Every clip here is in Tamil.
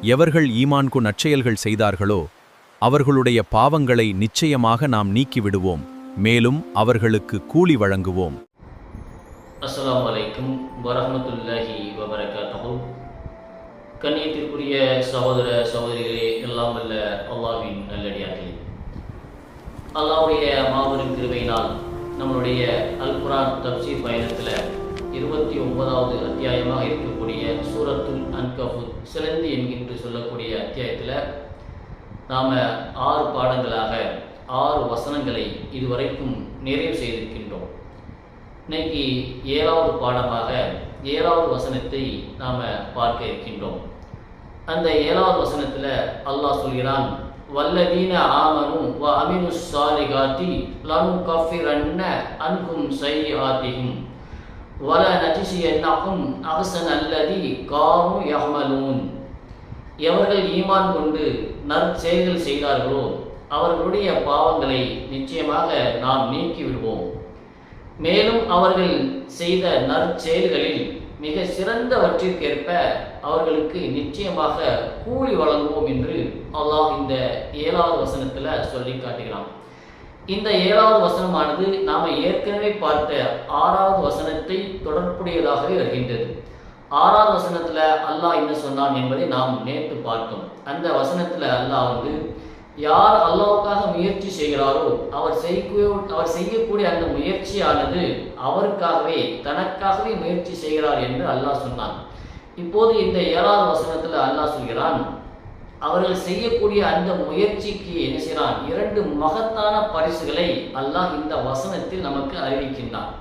எவர்கள் ஈமான்கு நற்செயல்கள் செய்தார்களோ அவர்களுடைய பாவங்களை நிச்சயமாக நாம் நீக்கிவிடுவோம், மேலும் அவர்களுக்கு கூலி வழங்குவோம். அஸ்ஸலாமு அலைக்கும் வரஹ்மத்துல்லாஹி வபரகாத்துஹு. கண்ணியத்திற்குரிய சகோதர சகோதரிகளே, எல்லாம் வல்ல அல்லாஹ்வின் நல்லடியார்களே, அல்லாஹ்வுடைய மாபெரும் கிருபையினால் நம்மளுடைய அல் குர்ஆன் தப்சீர் பயணத்தில் 29வது அத்தியாயமாக இருக்கக்கூடிய சூரத்துல் அன்கபூத் சிலந்தி என்கின்ற சொல்லக்கூடிய அத்தியாயத்தில் நாம் 6 பாடங்களாக 6 வசனங்களை இதுவரைக்கும் நிறைவு செய்திருக்கின்றோம். இன்னைக்கு 7வது பாடமாக 7வது வசனத்தை நாம் பார்க்க இருக்கின்றோம். அந்த 7வது வசனத்தில் அல்லாஹ் சொல்கிறான், வல்லதீன ஆமனு வ அமினு ஸாலிகாத்தி லனுகஃபிரன்ன அன்ஹும் ஸய்யிஆத்திஹிம் வல நஜ்ஸியன்னஹும் அஹ்ஸன அல்லதி கானூ யஅமலூன். எவர்கள் ஈமான் கொண்டு நற்செயல்கள் செய்தார்களோ அவர்களுடைய பாவங்களை நிச்சயமாக நாம் நீக்கிவிடுவோம், மேலும் அவர்கள் செய்த நற்செயல்களில் மிக சிறந்தவற்றிற்கேற்ப அவர்களுக்கு நிச்சயமாக கூலி வழங்குவோம் என்று அல்லாஹ் இந்த 7வது வசனத்தில் சொல்லி காட்டுகிறான். இந்த 7வது வசனமானது நாம் ஏற்கனவே பார்த்த 6வது வசனத்தை தொடர்புடையதாகவே வருகின்றது. 6வது வசனத்தில் அல்லாஹ் என்ன சொன்னான் என்பதை நாம் நேற்று பார்த்தோம். அந்த வசனத்தில் அல்லாஹ் யார் அல்லாஹ்வுக்காக முயற்சி செய்கிறாரோ அவர் செய்யக்கூடிய அந்த முயற்சியானது அவருக்காகவே தனக்காகவே முயற்சி செய்கிறார் என்று அல்லாஹ் சொன்னான். இப்போது இந்த 7வது வசனத்தில் அல்லாஹ் சொல்கிறான், அவர்கள் செய்யக்கூடிய அந்த முயற்சிக்கு என்ன செய்கிறான், 2 மகத்தான பரிசுகளை அல்லாஹ் இந்த வசனத்தில் நமக்கு அறிவிக்கின்றான்.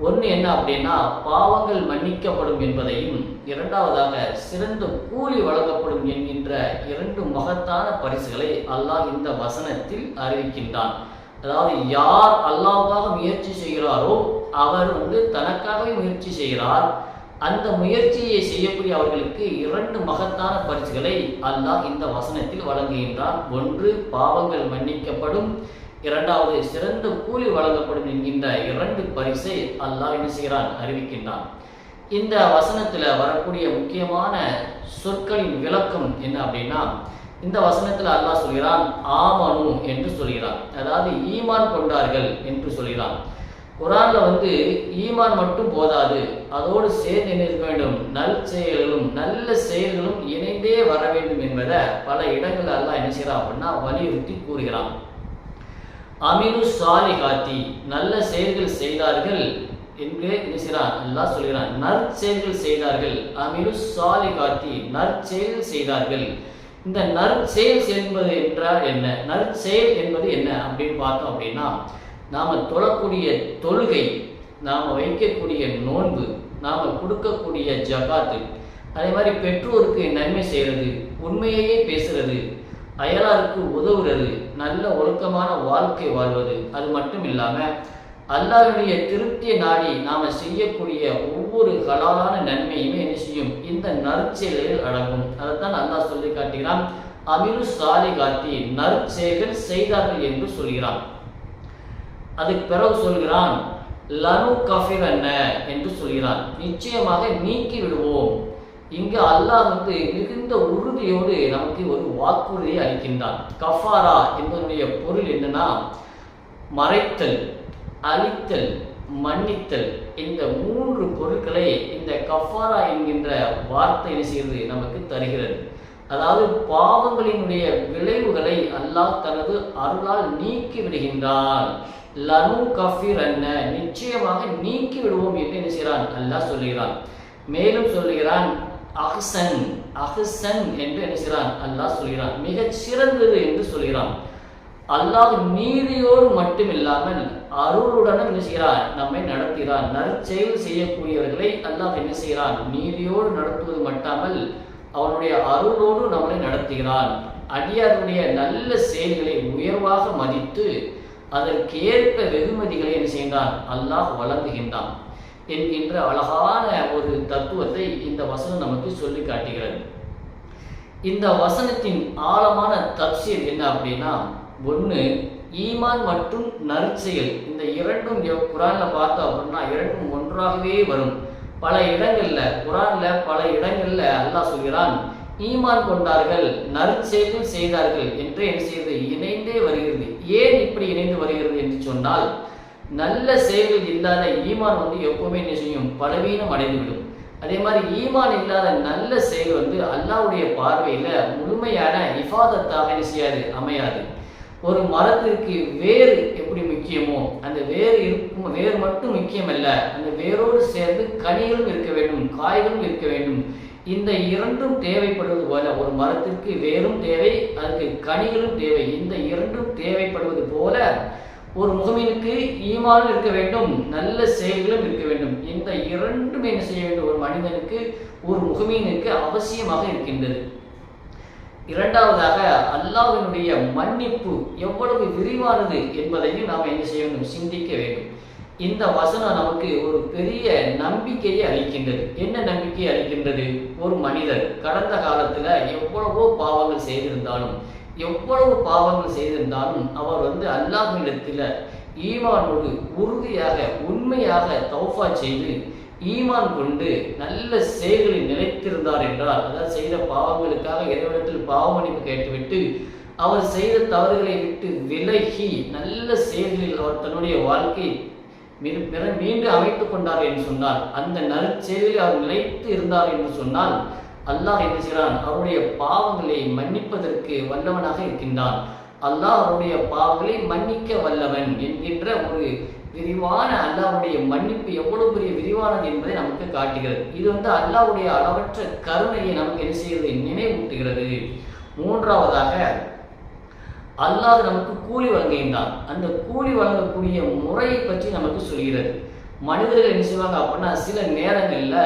ஒன்று என்ன அப்படின்னா, பாவங்கள் மன்னிக்கப்படும் என்பதையும், இரண்டாவதாக சிறந்த கூலி வழங்கப்படும் என்கின்ற 2 மகத்தான பரிசுகளை அல்லாஹ் இந்த வசனத்தில் அறிவிக்கின்றான். அதாவது யார் அல்லாஹ்வுக்காக முயற்சி செய்கிறாரோ அவர் தனக்காகவே முயற்சி செய்கிறார். அந்த முயற்சியை செய்யக்கூடிய அவர்களுக்கு 2 மகத்தான பரிசுகளை அல்லாஹ் இந்த வசனத்தில் வழங்குகின்றான். ஒன்று பாவங்கள் மன்னிக்கப்படும், இரண்டாவது சிறந்த கூலி வழங்கப்படும் என்கின்ற 2 பரிசை அல்லாஹ் என்ன செய்கிறான், அறிவிக்கின்றான். இந்த வசனத்தில் வரக்கூடிய முக்கியமான சொற்களின் விளக்கம் என்ன அப்படின்னா, இந்த வசனத்தில் அல்லாஹ் சொல்கிறான் ஆமனு என்று சொல்கிறான், அதாவது ஈமான் கொண்டார்கள் என்று சொல்கிறான். குர்ஆன்ல ஈமான் மட்டும் போதாது, அதோடு சேர்ந்து இருக்க வேண்டும் நற்செயல்களும் நல்ல செயல்களும் இணைந்தே வர வேண்டும் என்பதை பல இடங்கள் அல்லாஹ் என்ன செய்கிறான் அப்படின்னா வலியுறுத்தி கூறுகிறான். அமினு ஸாலிகாத்தி நல்ல செயல்கள் செய்தார்கள் என்று என்ன செய்கிறான் அல்லாஹ் சொல்கிறான். நற்செயல்கள் செய்தார்கள், அமினு ஸாலிகாத்தி நற்செயல் செய்தார்கள். இந்த நற்செயல் என்பது என்றால் என்ன, நற்செயல் என்பது என்ன அப்படின்னு பார்த்தோம் அப்படின்னா, நாம் தொழக்கூடிய தொழுகை, நாம் வைக்கக்கூடிய நோன்பு, நாம் கொடுக்கக்கூடிய ஜகாத்து, அதே மாதிரி பெற்றோருக்கு நன்மை செய்கிறது, உண்மையையே பேசுறது, அயலாருக்கு உதவுறது, நல்ல ஒழுக்கமான வாழ்க்கை வாழ்வது, அது மட்டும் இல்லாமல் அல்லாஹ்வுடைய திருப்தியை நாடி நாம் செய்யக்கூடிய ஒவ்வொரு ஹலாலான நன்மையுமே என்ன செய்யும், இந்த நற்செயல்களில் அடங்கும். அதைத்தான் அல்லாஹ் சொல்லி காட்டுகிறான், அமினு ஸாலிகாத்தி நற்செயல்கள் செய்தார்கள் என்று சொல்கிறான். அதுக்கு பிறகு சொல்கிறான் லனுகஃபிரன்ன என்று சொல்கிறான், நிச்சயமாக நீக்கி விடுவோம். இங்கு அல்லாஹ் மிகுந்த உறுதியோடு நமக்கு ஒரு வாக்குறுதியை அளிக்கின்றான். கஃபாரா என்பதனுடைய பொருள் என்னன்னா, மறைத்தல், அழித்தல், மன்னித்தல். இந்த 3 பொருட்களை இந்த கஃபாரா என்கின்ற வார்த்தை என்ன செய்கிறது, நமக்கு தருகிறது. அதாவது பாவங்களினுடைய விளைவுகளை அல்லாஹ் தனது அருளால் நீக்கி விடுகின்றான். லனுகஃபிரன்ன நிச்சயமாக நீக்கி விடுவோம் என்று என்ன செய்கிறான் அல்லாஹ் சொல்லுகிறான். மேலும் சொல்லுகிறான் அஹ்சன், அஹ்சன் என்று என்ன செய்கிறான் அல்லாஹ் சொல்கிறான், மிகச் சிறந்தது என்று சொல்கிறான். அல்லாஹ் நீதியோடு மட்டுமில்லாமல் அருளுடனும் என்ன செய்கிறான், நம்மை நடத்துகிறான். நற்செயல் செய்யக்கூடியவர்களை அல்லாஹ் என்ன செய்கிறான், நீதியோடு நடத்துவது மட்டுமல் அவனுடைய அருளோடு நம்மை நடத்துகிறான். அடியாருடைய நல்ல செயல்களை உயர்வாக மதித்து அதற்கேற்ப வெகுமதிகளை என்ன செய்கின்றான் அல்லாஹ் வழங்குகின்றான் என்கின்ற அழகான ஒரு தத்துவத்தை இந்த வசனம் நமக்கு சொல்லி காட்டுகிறது. இந்த வசனத்தின் ஆழமான தப்சீர் என்ன அப்படின்னா, ஒன்று ஈமான் மற்றும் நற்செயல், இந்த இரண்டும் குர்ஆன்ல பார்த்தோம் அப்படின்னா இரண்டும் ஒன்றாகவே வரும். பல இடங்கள்ல குர்ஆன்ல பல இடங்கள்ல அல்லாஹ் சொல்கிறான், ஈமான் கொண்டார்கள், நற்செயல்கள் செய்தார்கள் என்று என்ன செய்வது? இணைந்தே வருகிறது. ஏன் இப்படி இணைந்து வருகிறது என்று சொன்னால், நல்ல செயல்கள் இல்லாத ஈமான் எப்பவுமே என்ன செய்யும்? பலவீனம் அடைந்துவிடும். அதே மாதிரி ஈமான் இல்லாத நல்ல செயல் அல்லாஹ்வுடைய பார்வையில முழுமையான இஃபாதத்தாக என்ன செய்யாது? அமையாது. ஒரு மரத்திற்கு வேர் எப்படி முக்கியமோ, அந்த வேர் மட்டும் முக்கியமல்ல, அந்த வேரோடு சேர்ந்து கனிகளும் இருக்க வேண்டும், காய்களும் இருக்க வேண்டும். இந்த இரண்டும் தேவைப்படுவது போல ஒரு மரத்திற்கு வேரும் தேவை, அதுக்கு கனிகளும் தேவை. இந்த இரண்டும் தேவைப்படுவது போல ஒரு முஃமினுக்கு ஈமானும் இருக்க வேண்டும், நல்ல செயல்களும் இருக்க வேண்டும். இந்த இரண்டும் என்ன செய்ய வேண்டும்? ஒரு மனிதனுக்கு, ஒரு முஃமினுக்கு அவசியமாக இருக்கின்றது. இரண்டாவதாக, அல்லாஹ்வினுடைய மன்னிப்பு எவ்வளவு விரிவானது என்பதையும் நாம் என்ன செய்ய வேண்டும்? சிந்திக்க வேண்டும். இந்த வசனம் நமக்கு ஒரு பெரிய நம்பிக்கையை அளிக்கின்றது. என்ன நம்பிக்கை அளிக்கின்றது? ஒரு மனிதர் கடந்த காலத்துல எவ்வளவோ பாவங்கள் செய்திருந்தாலும் அவர் அல்லாஹ்விடத்தில் ஈமானோடு உறுதியாக உண்மையாக தௌபா செய்து ஈமான் கொண்டு நல்ல செயல்களில் நிலைத்திருந்தார் என்றால், அதாவது செய்த பாவங்களுக்காக இறைவனிடத்தில் பாவ மன்னிப்பு கேட்டுவிட்டு அவர் செய்த தவறுகளை விட்டு விலகி நல்ல செயல்களில் அவர் தன்னுடைய வாழ்க்கை மீண்டும் அமைத்துக் கொண்டார் என்று சொன்னால், அந்த நற்செயலில் அவர் நிலைத்து இருந்தார் என்று சொன்னால், அல்லாஹ் என்ன செய்கிறான்? அவருடைய பாவங்களை மன்னிப்பதற்கு வல்லவனாக இருக்கின்றான். அல்லாஹ் அவருடைய பாவங்களை மன்னிக்க வல்லவன் என்கின்ற ஒரு விரிவான அல்லாஹ்வுடைய மன்னிப்பு எவ்வளவு பெரிய விரிவானது என்பதை நமக்கு காட்டுகிறது. இது அல்லாஹ்வுடைய அளவற்ற கருணையை நமக்கு என்ன செய்கிறது? நினைவூட்டுகிறது. மூன்றாவதாக, அல்லாஹ் நமக்கு கூலி வழங்குகின்றான். அந்த கூலி வழங்கக்கூடிய முறையை பற்றி நமக்கு சொல்கிறது. மனிதர்கள் என்ன செய்வாங்க அப்படின்னா, சில நேரங்களில்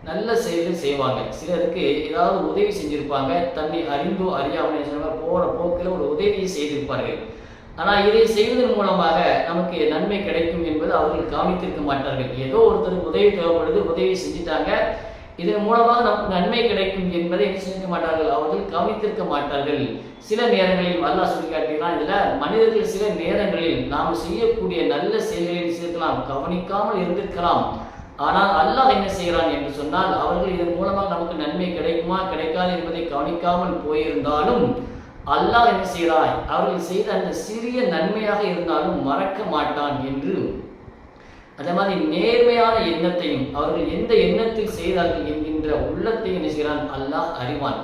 நல்ல செயல்கள் செய்வாங்க. சிலருக்கு ஏதாவது உதவி செஞ்சிருப்பாங்க, தன்னை அறிந்தோ அறியாமல் போகிற போக்கில் ஒரு உதவியை செய்திருப்பார்கள். ஆனால் இதை செய்வதன் மூலமாக நமக்கு நன்மை கிடைக்கும் என்பது அவர்கள் கவனித்திருக்க மாட்டார்கள். ஏதோ ஒருத்தருக்கு உதவி தேவைப்படுது, உதவி செஞ்சுட்டாங்க, இதன் மூலமாக நமக்கு நன்மை கிடைக்கும் என்பதை என்ன செஞ்சிருக்க மாட்டார்கள்? அவர்கள் கவனித்திருக்க மாட்டார்கள். சில நேரங்களில் அல்லாஹ் சொல்லி காட்டுகிறான், இதுல மனிதர்கள் சில நேரங்களில் நாம் செய்யக்கூடிய நல்ல செயல்களை செய்யலாம், கவனிக்காமல் இருந்திருக்கலாம். ஆனால் அல்லாஹ் என்ன செய்கிறான் என்று சொன்னால், அவர்கள் இதன் மூலமாக நமக்கு நன்மை கிடைக்குமா கிடைக்காது என்பதை கவனிக்காமல் போயிருந்தாலும் அல்லாஹ் என்ன செய்கிறான்? அவர்கள் செய்த அந்த சிறிய நன்மையாக இருந்தாலும் மறக்க மாட்டான் என்று, அதே மாதிரி நேர்மையான எண்ணத்தையும் அவர்கள் எந்த எண்ணத்தில் செய்தார்கள் என்கின்ற உள்ளத்தை என்ன செய்கிறான்? அல்லாஹ் அறிவான்.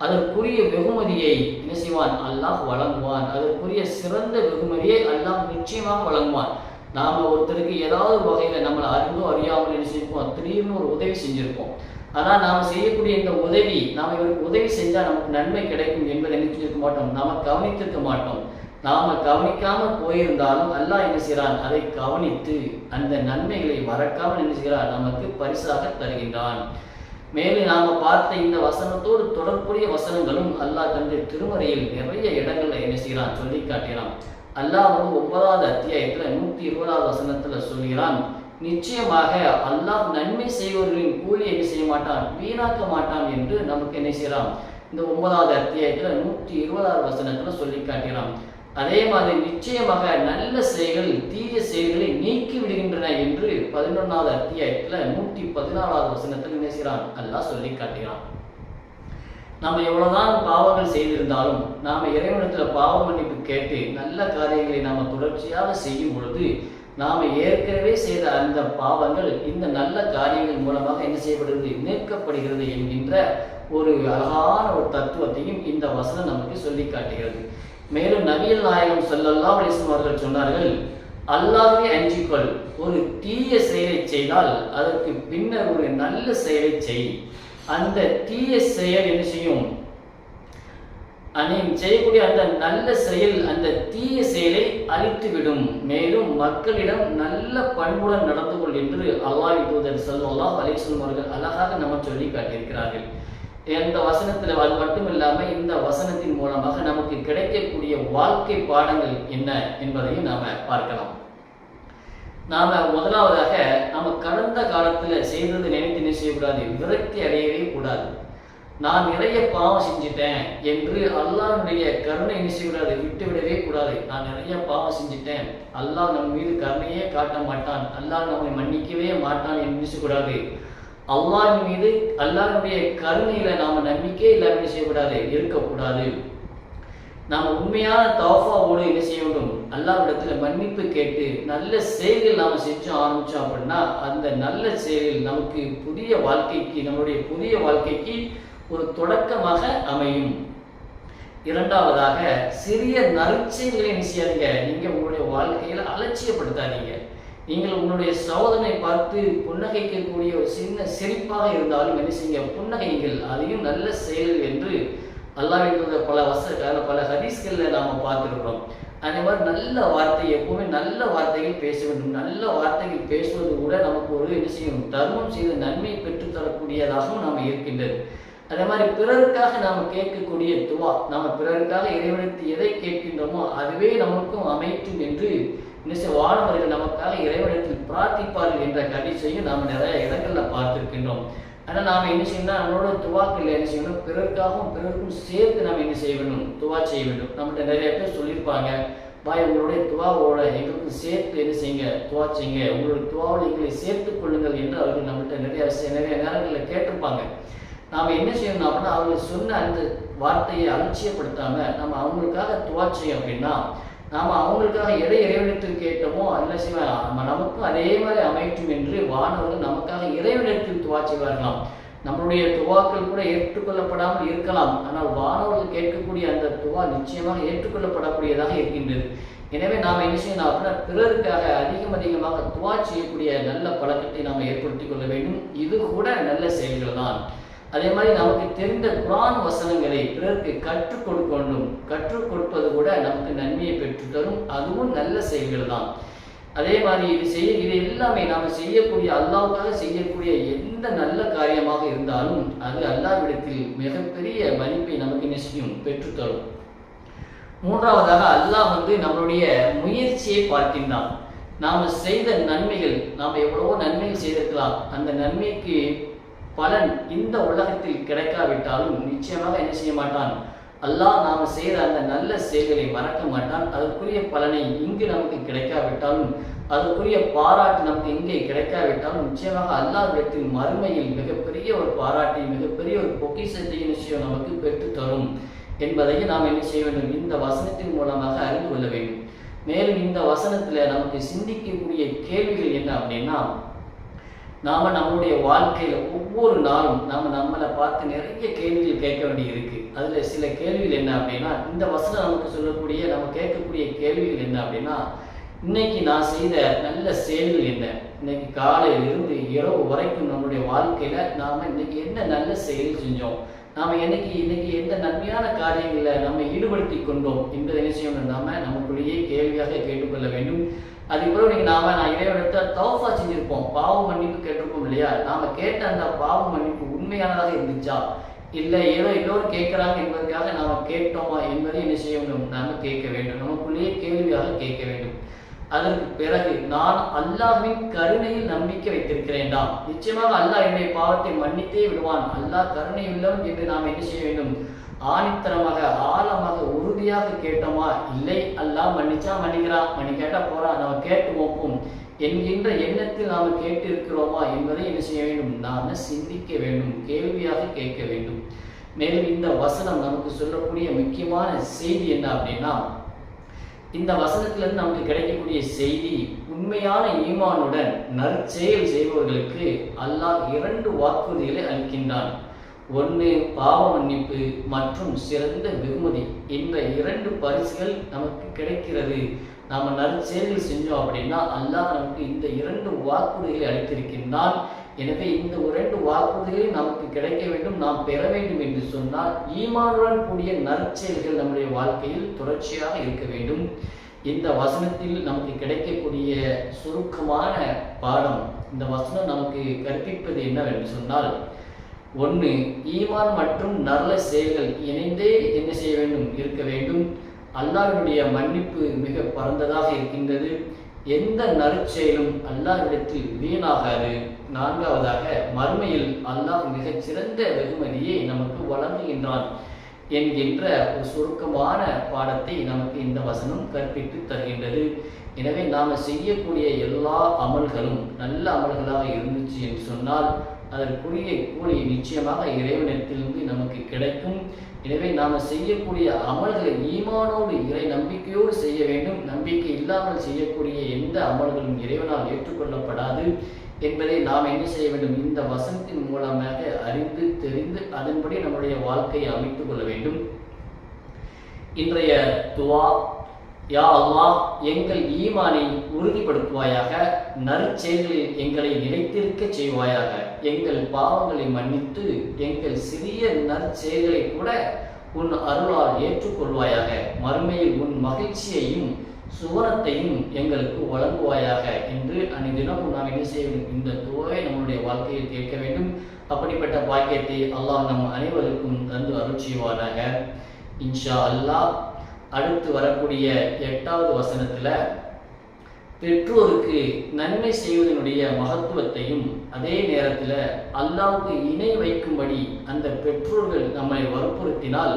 அதற்குரிய வெகுமதியை என்ன செய்வான்? அல்லாஹ் வழங்குவான். அதற்குரிய சிறந்த வெகுமதியை அல்லாஹ் நிச்சயமாக வழங்குவான். நாம் ஒருத்தருக்கு ஏதாவது ஒரு வகையில் நம்மளை அறிந்தோ அறியாமல் என்ன செஞ்சிருப்போம்? திடீர்னு ஒரு உதவி செஞ்சிருப்போம். ஆனால் நாம் செய்யக்கூடிய இந்த உதவி, நாம் இவருக்கு உதவி செஞ்சால் நமக்கு நன்மை கிடைக்கும் என்பதை என்ன செஞ்சிருக்க மாட்டோம்? நாம் கவனித்திருக்க மாட்டோம். நாம் கவனிக்காமல் போயிருந்தாலும் அல்லாஹ் என்ன செய்கிறான்? அதை கவனித்து அந்த நன்மைகளை மறக்காமல் என்ன செய்கிறான்? நமக்கு பரிசாக தருகின்றான். மேலும் நாம் பார்த்த இந்த வசனத்தோடு தொடர்புடைய வசனங்களும் அல்லாஹ் தன்னுடைய திருமறையில் நிறைய இடங்களில் என்ன செய்கிறான்? சொல்லி காட்டுகிறான். அல்லாஹ் 9வது அத்தியாயத்தில் 120வது வசனத்தில் சொல்கிறான், நிச்சயமாக அல்லாஹ் நன்மை செய்வர்களின் கூலி என்ன செய்ய மாட்டான்? வீணாக்க மாட்டான் என்று நமக்கு என்ன செய்யலாம்? இந்த 9வது அத்தியாயத்தில் 120வது வசனத்தில் சொல்லி காட்டுகிறான். அதே மாதிரி நிச்சயமாக நல்ல செயல்கள் தீய செயல்களை நீக்கி விடுகின்றன என்று 11வது அத்தியாயத்தில் 114வது வசனத்தில் என்ன செய்கிறான்? அல்லாஹ் சொல்லி காட்டுகிறான். நாம் எவ்வளவுதான் பாவங்கள் செய்திருந்தாலும் நாம் இறைவனிடத்தில் பாவ மன்னிப்பு கேட்டு நல்ல காரியங்களை நாம் தொடர்ச்சியாக செய்யும் பொழுது நாம் ஏற்கனவே செய்த அந்த பாவங்கள் இந்த நல்ல காரியங்கள் மூலமாக என்ன செய்யப்படுகிறது? நீக்கப்படுகிறது என்கின்ற ஒரு அழகான ஒரு தத்துவத்தையும் இந்த வசனம் நமக்கு சொல்லி காட்டுகிறது. மேலும் நபிகள் நாயகம் ஸல்லல்லாஹு அலைஹி வஸல்லம் அவர்கள் சொன்னார்கள், அல்லாஹ்வை அஞ்சிக்கொள். ஒரு தீய செயலை செய்தால் அதற்கு பின்னர் ஒரு நல்ல செயலை செய். அந்த தீய செயல் என்ன செய்யும்? நீ செய்யக்கூடிய அந்த நல்ல செயல் அந்த தீய செயலை அழித்துவிடும். மேலும் மக்களிடம் நல்ல பண்புடன் நடந்து கொள் என்று அல்லாஹ்வின் தூதர் ஸல்லல்லாஹு அலைஹி வஸல்லம் அவர்கள் அழகாக நம்ம சொல்லி காட்டியிருக்கிறார்கள். இந்த வசனத்தில் அது மட்டும் இல்லாமல் இந்த வசனத்தின் மூலமாக நமக்கு கிடைக்கக்கூடிய வாழ்க்கை பாடங்கள் என்ன என்பதையும் நாம் பார்க்கலாம். நாம் முதலாவதாக நம்ம கடந்த காலத்தில் செய்தது நினைத்து என்ன செய்யக்கூடாது? விரக்தி அடையவே கூடாது. நான் நிறைய பாவம் செஞ்சிட்டேன் என்று அல்லாஹ்வுடைய கருணை என்ன செய்யக்கூடாது? விட்டுவிடவே கூடாது. நான் நிறைய பாவம் செஞ்சிட்டேன், அல்லாஹ் நம் மீது கருணையே காட்ட மாட்டான், அல்லாஹ் நம்மை மன்னிக்கவே மாட்டான் என்று நினைச்சக்கூடாது. அல்லாஹ்வின் மீது அல்லாஹ்வுடைய கருணையில நாம நம்பிக்கை இல்லாமல் செய்யக்கூடாது, இருக்கக்கூடாது. நாம் உண்மையான தௌஃபாவோடு என்ன செய்ய வேண்டும், அல்லாஹ்விடத்துல மன்னிப்பு கேட்டு நல்ல செயல்கள் நாம செஞ்சு ஆரம்பிச்சோம் அப்படின்னா அந்த நல்ல செயல்கள் நமக்கு புதிய வாழ்க்கைக்கு, நம்மளுடைய புதிய வாழ்க்கைக்கு ஒரு தொடக்கமாக அமையும். இரண்டாவதாக, சிறிய நற்செயல்களை என்ன செய்யாதீங்க, நீங்க உங்களுடைய வாழ்க்கையில அலட்சியப்படுத்தாதீங்க. நீங்கள் உங்களுடைய சகோதரனை பார்த்து புன்னகைக்கக்கூடிய ஒரு சின்ன சிரிப்பாக இருந்தாலும் என்ன செய்யுங்க, புன்னகைகள், அதையும் நல்ல செயல்கள் என்று அல்லாஹ்வின் பல ஹதீஸ்களில் நாம் பார்த்துருக்கிறோம். அதே மாதிரி நல்ல வார்த்தை, எப்பவுமே நல்ல வார்த்தைகள் பேச வேண்டும். நல்ல வார்த்தைகள் பேசுவது கூட நமக்கு ஒரு என்ன செய்யும், தர்மம் செய்த நன்மை பெற்றுத்தரக்கூடியதாகவும் நாம் இருக்கின்றது. அதே மாதிரி பிறருக்காக நாம் கேட்கக்கூடிய துவா, நாம் பிறருக்காக இறைவனுக்கு எதை கேட்கின்றோமோ அதுவே நமக்கும் அமைக்கும் என்று வானவர்கள் நமக்காக இறைவனத்தில் பிரார்த்திப்பார்கள் என்ற ஹதீஸையும் நாம் நிறைய இடங்களில் பார்த்திருக்கின்றோம். ஆனால் நாம் என்ன செய்யணும், நம்மளோட துவாக்கள் என்ன செய்யணும், பிறருக்காகவும் பிறருக்கும் சேர்த்து நாம் என்ன செய்ய வேண்டும், துவா செய்ய வேண்டும். நம்மகிட்ட நிறைய பேர் சொல்லியிருப்பாங்க, பாய் உங்களுடைய துவாவோட எங்களுக்கு சேர்த்து என்ன செய்யுங்க, துவா செய்யுங்க, உங்களுடைய துவாவோடு எங்களை சேர்த்துக் கொள்ளுங்கள் என்று அவர்கள் நம்மகிட்ட நிறைய நேரங்களில் கேட்டிருப்பாங்க. நாம் என்ன செய்யணும் அப்படின்னா, அவர்கள் சொன்ன அந்த வார்த்தையை அலட்சியப்படுத்தாம நம்ம அவங்களுக்காக துவா செய்யும் அப்படின்னா, நாம் அவங்களுக்காக எதை இறைவனிடத்தில் கேட்டோமோ என்ன செய்வோம், நமக்கும் அதே மாதிரி அமைக்கும் என்று வானவர்கள் நமக்காக இறைவனிடத்தில் துவா செய்வார்களாம். நம்மளுடைய துவாக்கள் கூட ஏற்றுக்கொள்ளப்படாமல் இருக்கலாம், ஆனால் வானவர்கள் கேட்கக்கூடிய அந்த துவா நிச்சயமாக ஏற்றுக்கொள்ளப்படக்கூடியதாக இருக்கின்றது. எனவே நாம் என்ன செய்யணும் அப்படின்னா, பிறருக்காக அதிகமாக துவா செய்யக்கூடிய நல்ல பழக்கத்தை நாம் ஏற்படுத்திக் கொள்ள வேண்டும். இது கூட நல்ல செயல்கள் தான். அதே மாதிரி நமக்கு தெரிந்த குர்ஆன் வசனங்களை பிறருக்கு கற்றுக் கொடுக்க வேண்டும். கற்றுக் கொடுப்பது கூட நமக்கு நன்மையை பெற்றுத்தரும், அதுவும் நல்ல செயல்கள் தான். அதே மாதிரி இது எல்லாமே நாம் செய்யக்கூடிய, அல்லாஹ்வுக்காக செய்யக்கூடிய எந்த நல்ல காரியமாக இருந்தாலும் அது அல்லாஹ்விடத்தில் மிகப்பெரிய மதிப்பை நமக்கு நிச்சயம் பெற்றுத்தரும். மூன்றாவதாக, அல்லாஹ் நம்மளுடைய முயற்சியை பார்க்கின்றான். நாம் செய்த நன்மைகள், நாம் எவ்வளவோ நன்மைகள் செய்திருக்கலாம், அந்த நன்மைக்கு பலன் இந்த உலகத்தில் கிடைக்காவிட்டாலும் நிச்சயமாக என்ன செய்ய மாட்டான், அல்லாஹ் நாம் செய்த அந்த நல்ல செயல்களை மறக்க மாட்டான். அதற்குரிய பலனை இங்கு நமக்கு கிடைக்காவிட்டாலும், அதற்குரிய பாராட்டு நமக்கு இங்கே கிடைக்காவிட்டாலும் நிச்சயமாக அல்லாஹ்விடத்தில் மறுமையில் மிகப்பெரிய ஒரு பாராட்டை, மிகப்பெரிய ஒரு பொக்கிஷத்தை நிச்சயம் நமக்கு பெற்றுத்தரும் என்பதையும் நாம் என்ன செய்ய வேண்டும், இந்த வசனத்தின் மூலமாக அறிந்து கொள்ள வேண்டும். மேலும் இந்த வசனத்தில் நமக்கு சிந்திக்கக்கூடிய கேள்விகள் என்ன அப்படின்னா, நாம் நம்மளுடைய வாழ்க்கையில் ஒவ்வொரு நாளும் நம்மளை பார்த்து நிறைய கேள்விகள் கேட்க வேண்டி இருக்கு. அதில் சில கேள்விகள் என்ன அப்படின்னா, இந்த வசனம் நமக்கு சொல்லக்கூடிய, நம்ம கேட்கக்கூடிய கேள்விகள் என்ன அப்படின்னா, இன்னைக்கு நான் செய்த நல்ல செயல்கள் என்ன, இன்னைக்கு காலையிலிருந்து இரவு வரைக்கும் நம்மளுடைய வாழ்க்கையில நாம் இன்னைக்கு என்ன நல்ல செயல் செஞ்சோம், நாம் இன்னைக்கு எந்த நன்மையான காரியங்களில் நம்ம ஈடுபடுத்தி கொண்டோம் என்பதை நிச்சயம் நமக்குள்ளேயே கேள்வியாக கேட்டுக்கொள்ள வேண்டும். அதுக்கப்புறம் நான் இறைவனிடத்தை தௌஃபா செஞ்சிருப்போம், பாவ மன்னிப்பு கேட்டிருப்போம் இல்லையா, நாம கேட்ட அந்த பாவ மன்னிப்பு உண்மையானதாக இருந்துச்சா, இல்லை ஏதோ எல்லோரும் கேட்கிறாங்க என்பதற்காக நாம கேட்டோமா என்பதை என்ன செய்ய வேண்டும், நாம கேட்க வேண்டும். நமக்குள்ளேயே கேள்வியாக கேட்க வேண்டும். அதற்கு பிறகு, நான் அல்லாஹ்வின் கருணையில் நம்பிக்கை வைத்திருக்கிறேன்டா, நிச்சயமாக அல்லாஹ் என்னுடைய பாவத்தை மன்னித்தே விடுவான், அல்லாஹ் கருணை உள்ளவன் என்று நாம் என்ன செய்ய வேண்டும், ஆணித்தரமாக ஆழமாக உறுதியாக கேட்டோமா, இல்லை அல்லாஹ் மன்னிச்சா மன்னிக்கிறான், மன்னிக்கேட்டா போறான், நம்ம கேட்டு வைப்போம் என்கின்ற எண்ணத்தில் நாம் கேட்டு இருக்கிறோமா என்பதை என்ன செய்ய வேண்டும், நாம சிந்திக்க வேண்டும், கேள்வியாக கேட்க வேண்டும். மேலும் இந்த வசனம் நமக்கு சொல்லக்கூடிய முக்கியமான செய்தி என்ன அப்படின்னா, இந்த வசனத்திலிருந்து நமக்கு கிடைக்கக்கூடிய செய்தி, உண்மையான ஈமானுடன் நற்செயல் செய்பவர்களுக்கு அல்லாஹ் 2 வாக்குறுதிகளை அளிக்கின்றான். ஒன்று பாவ மன்னிப்பு மற்றும் சிறந்த வெகுமதி. இந்த 2 பரிசுகள் நமக்கு கிடைக்கிறது. நாம் நற்செயல்கள் செஞ்சோம் அப்படின்னா அல்லாஹ் நமக்கு இந்த 2 வாக்குறுதிகளை அளித்திருக்கின்றான். எனவே இந்த 2 வாக்குறுதிகளை நமக்கு கிடைக்க வேண்டும், நாம் பெற வேண்டும் என்று சொன்னால் ஈமானுடன் கூடிய நற்செயல்கள் நம்முடைய வாழ்க்கையில் தொடர்ச்சியாக இருக்க வேண்டும். இந்த வசனத்தில் நமக்கு கிடைக்கக்கூடிய சுருக்கமான பாடம், இந்த வசனம் நமக்கு கற்பிப்பது என்னவென்று சொன்னால், 1, ஈமான் மற்றும் நல்ல செயல்கள் இணைந்தே என்ன செய்ய வேண்டும், இருக்க வேண்டும். அல்லாஹ்வுடைய மன்னிப்பு மிக பரந்ததாக இருக்கின்றது. எந்த நற்செயலும் அல்லாஹ்விடத்தில் வீணாகாது. 4வதாக, மறுமையில் அல்லாஹ் மிகச் சிறந்த வெகுமதியை நமக்கு வழங்குகின்றான் என்கின்ற ஒரு சுருக்கமான பாடத்தை நமக்கு இந்த வசனம் கற்பித்து தருகின்றது. எனவே நாம் செய்யக்கூடிய எல்லா அமல்களும் நல்ல அமல்களாக இருந்துச்சு என்று சொன்னால் அதற்குரிய கூலி நிச்சயமாக இறைவனிடத்திலிருந்து நமக்கு கிடைக்கும். எனவே நாம் செய்யக்கூடிய அமல்களை ஈமானோடு இறை நம்பிக்கையோடு செய்ய வேண்டும். நம்பிக்கை இல்லாமல் செய்யக்கூடிய எந்த அமல்களும் இறைவனால் ஏற்றுக்கொள்ளப்படாது என்பதை நாம் என்ன செய்ய வேண்டும்? இந்த வசனத்தின் மூலமாக அறிந்து தெரிந்து அதன்படி நம்முடைய வாழ்க்கையை அமைத்துக் கொள்ள வேண்டும். இன்றைய துவா: யா அல்லாஹ், எங்கள் ஈமானை உறுதிப்படுத்துவாயாக, நற்செயல்களில் எங்களை நிலைத்திருக்க செய்வாயாக, எங்கள் பாவங்களை மன்னித்து எங்கள் சிறிய நற்செயல்களை கூட உன் அருளால் ஏற்றுக்கொள்வாயாக, மறுமையில் உன் மகிழ்ச்சியையும் சுவனத்தையும் எங்களுக்கு வழங்குவாயாக என்று அன்னிதினமும் நாம் என்ன செய்ய வேண்டும்? இந்த துவாவை நம்முடைய வாழ்க்கையில் கேட்க வேண்டும். அப்படிப்பட்ட பாக்கியத்தை அல்லாஹ் நம் அனைவருக்கும் தந்து அருள் செய்வானாக. இன்ஷா அல்லாஹ். அடுத்து வரக்கூடிய 8வது வசனத்தில் பெற்றோருக்கு நன்மை செய்வதனுடைய மகத்துவத்தையும் அதே நேரத்தில் அல்லாஹ்வுக்கு இணை வைக்கும்படி அந்த பெற்றோர்கள் நம்மை வற்புறுத்தினால்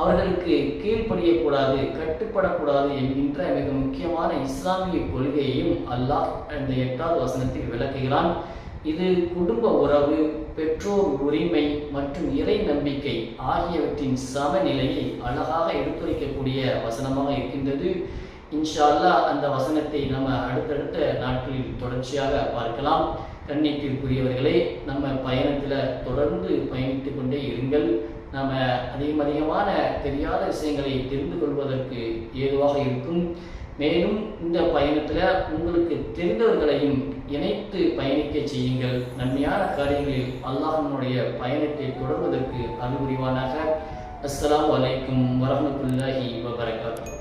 அவர்களுக்கு கீழ்ப்படியக்கூடாது, கட்டுப்படக்கூடாது என்கின்ற மிக முக்கியமான இஸ்லாமிய கொள்கையையும் அல்லாஹ் இந்த 8வது வசனத்தில் விளக்குகிறான். இது குடும்ப உறவு, பெற்றோர் உரிமை மற்றும் இறை நம்பிக்கை ஆகியவற்றின் சமநிலையை அழகாக எடுத்துரைக்கக்கூடிய வசனமாக இருக்கின்றது. இன்ஷா அல்லாஹ் அந்த வசனத்தை நம்ம அடுத்தடுத்த நாட்களில் தொடர்ச்சியாக பார்க்கலாம். கண்ணியத்திற்குரியவர்களே, நம்ம பயணத்தில் தொடர்ந்து பயணித்து கொண்டே இருங்கள். நாம் அதிகமான தெரியாத விஷயங்களை தெரிந்து கொள்வதற்கு ஏதுவாக இருக்கும். மேலும் இந்த பயணத்தில் உங்களுக்கு தெரிந்தவர்களையும் இணைத்து பயணிக்க செய்யுங்கள். நன்மையான காரியங்களில் அல்லாஹ்வினுடைய பயணத்தை தொடர்வதற்கு அருள் புரிவானாக. அஸ்ஸலாமு அலைக்கும் வரஹ்மத்துல்லாஹி வபரகாத்துஹு.